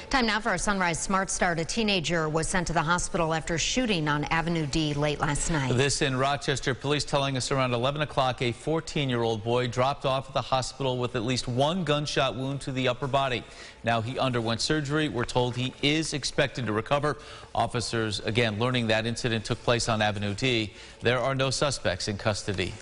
Time now for our Sunrise Smart Start. A teenager was sent to the hospital after shooting on Avenue D late last night. This in Rochester. Police telling us around 11 o'clock a 14-year-old boy dropped off at the hospital with at least one gunshot wound to the upper body. Now he underwent surgery. We're told he is expected to recover. Officers, again, learning that incident took place on Avenue D. There are no suspects in custody.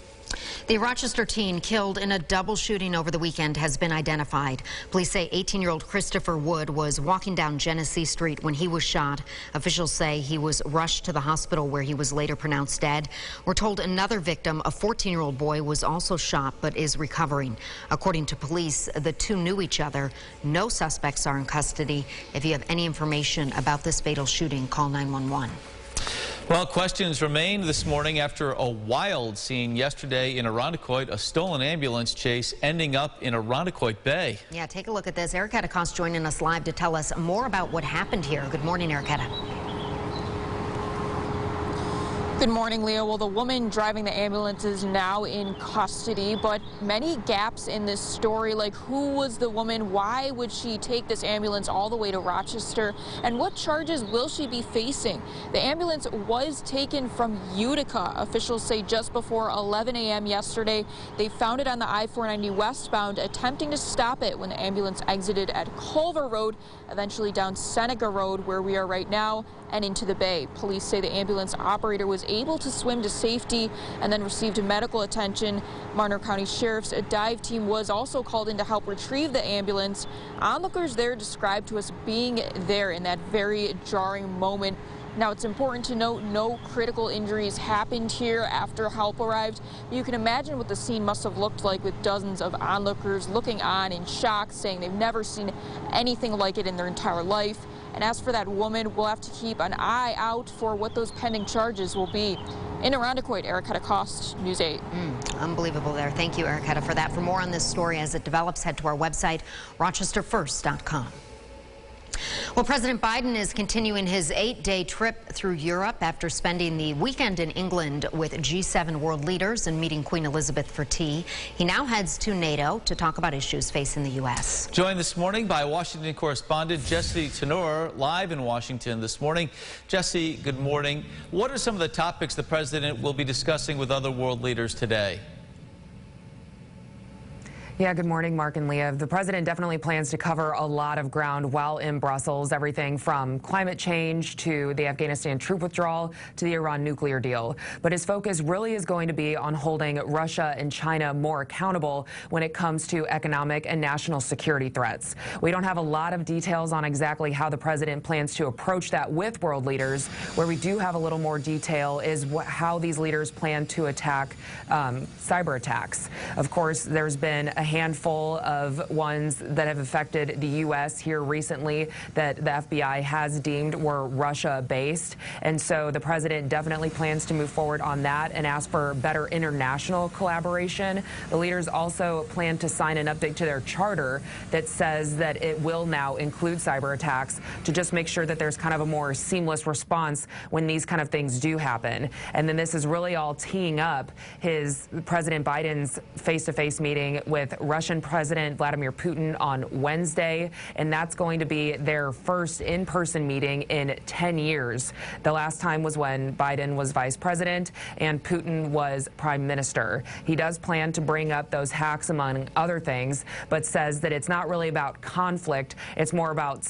The Rochester teen killed in a double shooting over the weekend has been identified. Police say 18-year-old Christopher Wood was walking down Genesee Street when he was shot. Officials say he was rushed to the hospital where he was later pronounced dead. We're told another victim, a 14-year-old boy, was also shot but is recovering. According to police, the two knew each other. No suspects are in custody. If you have any information about this fatal shooting, call 911. Well, questions remain this morning after a wild scene yesterday in Irondequoit, a stolen ambulance chase ending up in Irondequoit Bay. Yeah, take a look at this. Erica Cost joining us live to tell us more about what happened here. Good morning, Erica. Good morning, Leah. Well, the woman driving the ambulance is now in custody, but many gaps in this story, like who was the woman, why would she take this ambulance all the way to Rochester, and what charges will she be facing? The ambulance was taken from Utica. Officials say just before 11 a.m. yesterday, they found it on the I-490 westbound, attempting to stop it when the ambulance exited at Culver Road, eventually down Seneca Road, where we are right now, and into the bay. Police say the ambulance operator was able to swim to safety and then received medical attention. Martin County Sheriff's dive team was also called in to help retrieve the ambulance. Onlookers there described to us being there in that very jarring moment. Now, it's important to note no critical injuries happened here after help arrived. You can imagine what the scene must have looked like with dozens of onlookers looking on in shock, saying they've never seen anything like it in their entire life. And as for that woman, we'll have to keep an eye out for what those pending charges will be. In Irondequoit, Erica Cost, News 8. Unbelievable there. Thank you, Erica, for that. For more on this story as it develops, head to our website, rochesterfirst.com. Well, President Biden is continuing his 8-day trip through Europe after spending the weekend in England with G7 world leaders and meeting Queen Elizabeth for tea. He now heads to NATO to talk about issues facing the U.S. Joined this morning by Washington correspondent Jesse Tenor, live in Washington this morning. Jesse, good morning. What are some of the topics the president will be discussing with other world leaders today? Yeah, good morning, Mark and Leah. The president definitely plans to cover a lot of ground while in Brussels, everything from climate change to the Afghanistan troop withdrawal to the Iran nuclear deal. But his focus really is going to be on holding Russia and China more accountable when it comes to economic and national security threats. We don't have a lot of details on exactly how the president plans to approach that with world leaders. Where we do have a little more detail is how these leaders plan to attack cyber attacks. Of course, there's been a handful of ones that have affected the U.S. here recently that the FBI has deemed were Russia-based. And so the president definitely plans to move forward on that and ask for better international collaboration. The leaders also plan to sign an update to their charter that says that it will now include cyber attacks to just make sure that there's kind of a more seamless response when these kind of things do happen. And then this is really all teeing up President Biden's face-to-face meeting with Russian President Vladimir Putin on Wednesday, and that's going to be their first in-person meeting in 10 years. The last time was when Biden was vice president and Putin was prime minister. He does plan to bring up those hacks, among other things, but says that it's not really about conflict. It's more about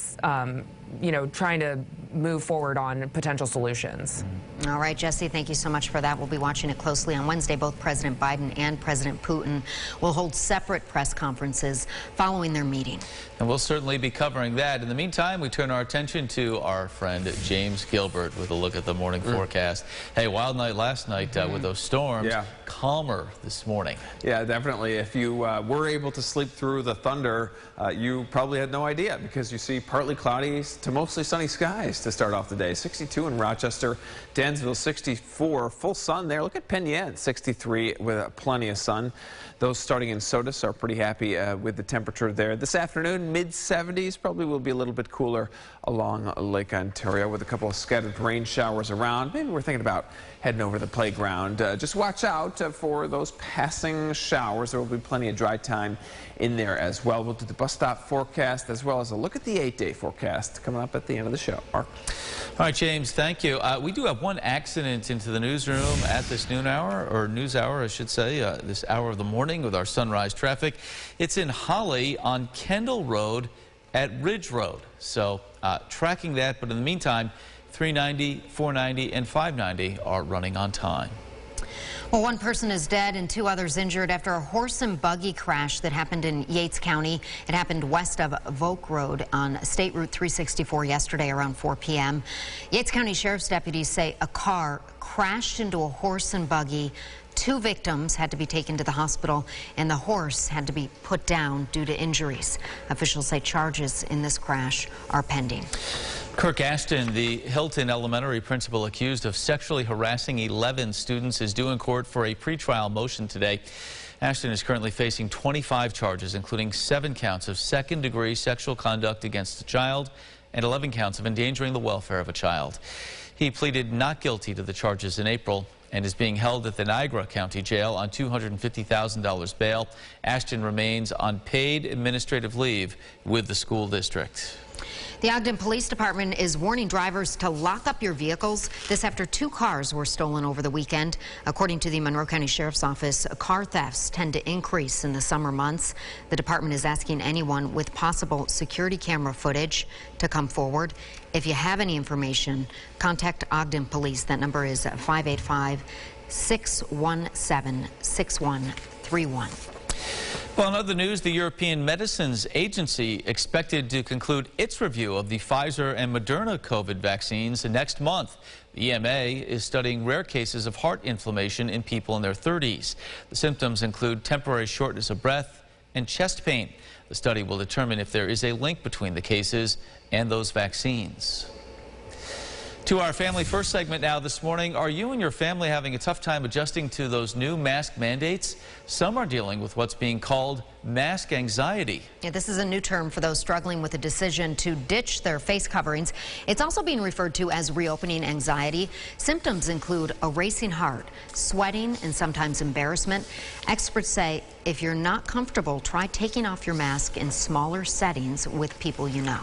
trying to move forward on potential solutions. All right, Jesse, thank you so much for that. We'll be watching it closely. On Wednesday, both President Biden and President Putin will hold separate press conferences following their meeting. And we'll certainly be covering that. In the meantime, we turn our attention to our friend James Gilbert with a look at the morning forecast. Hey, wild night last night with those storms. Yeah. Calmer this morning. Yeah, definitely. If you were able to sleep through the thunder, you probably had no idea, because you see partly cloudy to mostly sunny skies to start off the day. 62 in Rochester, Dansville 64, full sun there. Look at Penn Yan, 63 with plenty of sun. Those starting in Sodus are pretty happy with the temperature there. This afternoon, mid-70s, probably will be a little bit cooler along Lake Ontario with a couple of scattered rain showers around. Maybe we're thinking about heading over the playground. Just watch out for those passing showers. There will be plenty of dry time in there as well. We'll do the bus stop forecast as well as a look at the 8-day forecast coming up at the end of the show. Mark. All right, James, thank you. We do have one accident into the newsroom at this noon hour, or news hour, I should say, this hour of the morning with our sunrise traffic. It's in Holly on Kendall Road at Ridge Road. So tracking that, but in the meantime, 390, 490, and 590 are running on time. Well, one person is dead and 2 others injured after a horse and buggy crash that happened in Yates County. It happened west of WROC Road on State Route 364 yesterday around 4 p.m. Yates County Sheriff's deputies say a car crashed into a horse and buggy. 2 victims had to be taken to the hospital, and the horse had to be put down due to injuries. Officials say charges in this crash are pending. Kirk Ashton, the Hilton Elementary principal accused of sexually harassing 11 students, is due in court for a pretrial motion today. Ashton is currently facing 25 charges, including 7 counts of second-degree sexual conduct against a child and 11 counts of endangering the welfare of a child. He pleaded not guilty to the charges in April and is being held at the Niagara County Jail on $250,000 bail. Ashton remains on paid administrative leave with the school district. The Ogden Police Department is warning drivers to lock up your vehicles. This after 2 cars were stolen over the weekend. According to the Monroe County Sheriff's Office, car thefts tend to increase in the summer months. The department is asking anyone with possible security camera footage to come forward. If you have any information, contact Ogden Police. That number is 585-617-6131. Well, in other news, the European Medicines Agency expected to conclude its review of the Pfizer and Moderna COVID vaccines next month. The EMA is studying rare cases of heart inflammation in people in their 30s. The symptoms include temporary shortness of breath and chest pain. The study will determine if there is a link between the cases and those vaccines. To our Family First segment now this morning. Are you and your family having a tough time adjusting to those new mask mandates? Some are dealing with what's being called mask anxiety. Yeah, this is a new term for those struggling with the decision to ditch their face coverings. It's also being referred to as reopening anxiety. Symptoms include a racing heart, sweating, and sometimes embarrassment. Experts say if you're not comfortable, try taking off your mask in smaller settings with people you know.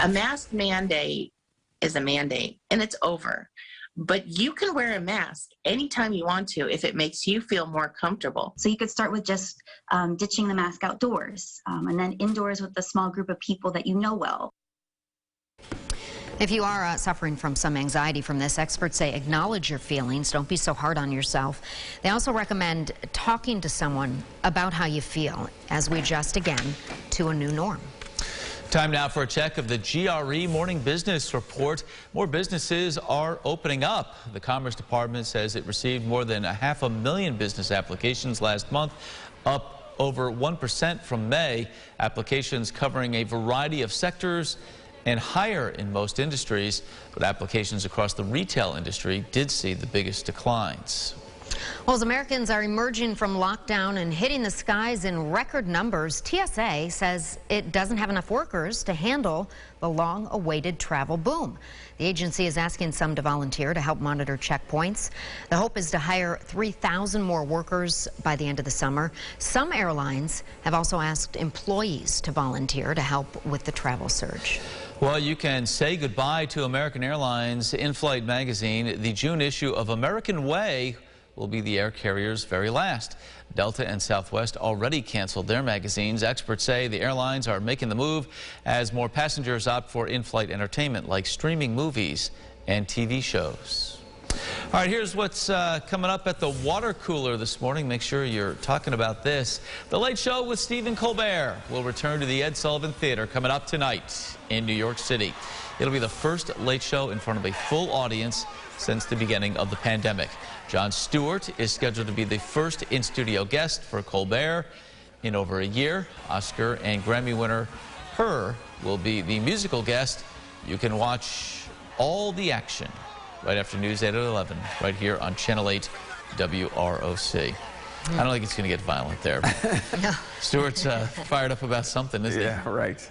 A mask mandate is a mandate and it's over, but you can wear a mask anytime you want to if it makes you feel more comfortable. So you could start with just ditching the mask outdoors and then indoors with a small group of people that you know well. If you are suffering from some anxiety from this, experts say acknowledge your feelings. Don't be so hard on yourself. They also recommend talking to someone about how you feel as we adjust again to a new norm. Time now for a check of the GRE Morning Business Report. More businesses are opening up. The Commerce Department says it received more than 500,000 business applications last month, up over 1% from May. Applications covering a variety of sectors and higher in most industries, but applications across the retail industry did see the biggest declines. Well, as Americans are emerging from lockdown and hitting the skies in record numbers, TSA says it doesn't have enough workers to handle the long-awaited travel boom. The agency is asking some to volunteer to help monitor checkpoints. The hope is to hire 3,000 more workers by the end of the summer. Some airlines have also asked employees to volunteer to help with the travel surge. Well, you can say goodbye to American Airlines in-flight magazine. The June issue of American Way will be the air carrier's very last. Delta and Southwest already canceled their magazines. Experts say the airlines are making the move as more passengers opt for in-flight entertainment like streaming movies and TV shows. All right, here's what's coming up at the water cooler this morning. Make sure you're talking about this. The Late Show with Stephen Colbert will return to the Ed Sullivan Theater coming up tonight in New York City. It'll be the first Late Show in front of a full audience since the beginning of the pandemic. Jon Stewart is scheduled to be the first in-studio guest for Colbert in over a year. Oscar and Grammy winner Her will be the musical guest. You can watch all the action right after News 8 at 11 right here on Channel 8 WROC. I don't think it's going to get violent there. Stuart's fired up about something, isn't he? Yeah, right.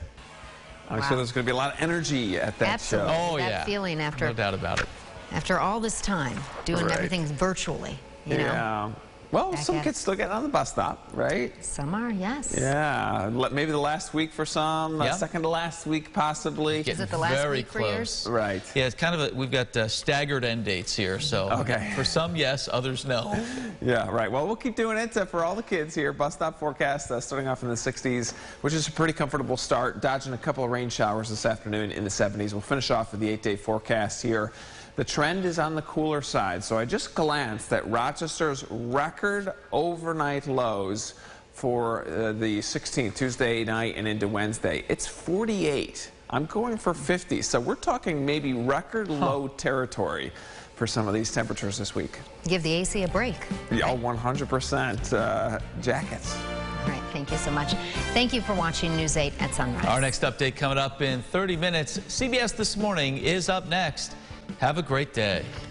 I'm sure there's going to be a lot of energy at that Absolutely. show. Oh, that yeah. feeling after, no doubt about it. After all this time doing everything virtually, you know. Yeah. Well, some kids still get on the bus stop, right? Some are, yes. Yeah. Maybe the last week for some, second to last week possibly. Is it the last very week for close. yours? Right. Yeah, it's kind of we've got staggered end dates here, so for some, yes, others, no. Yeah, right. Well, we'll keep doing it for all the kids here. Bus stop forecast starting off in the 60s, which is a pretty comfortable start. Dodging a couple of rain showers this afternoon in the 70s. We'll finish off with the 8-day forecast here. The trend is on the cooler side, so I just glanced at Rochester's record overnight lows for the 16th, Tuesday night and into Wednesday. It's 48. I'm going for 50, so we're talking maybe record low territory for some of these temperatures this week. Give the AC a break. Yeah, 100% jackets. All right, thank you so much. Thank you for watching News 8 at Sunrise. Our next update coming up in 30 minutes. CBS This Morning is up next. Have a great day.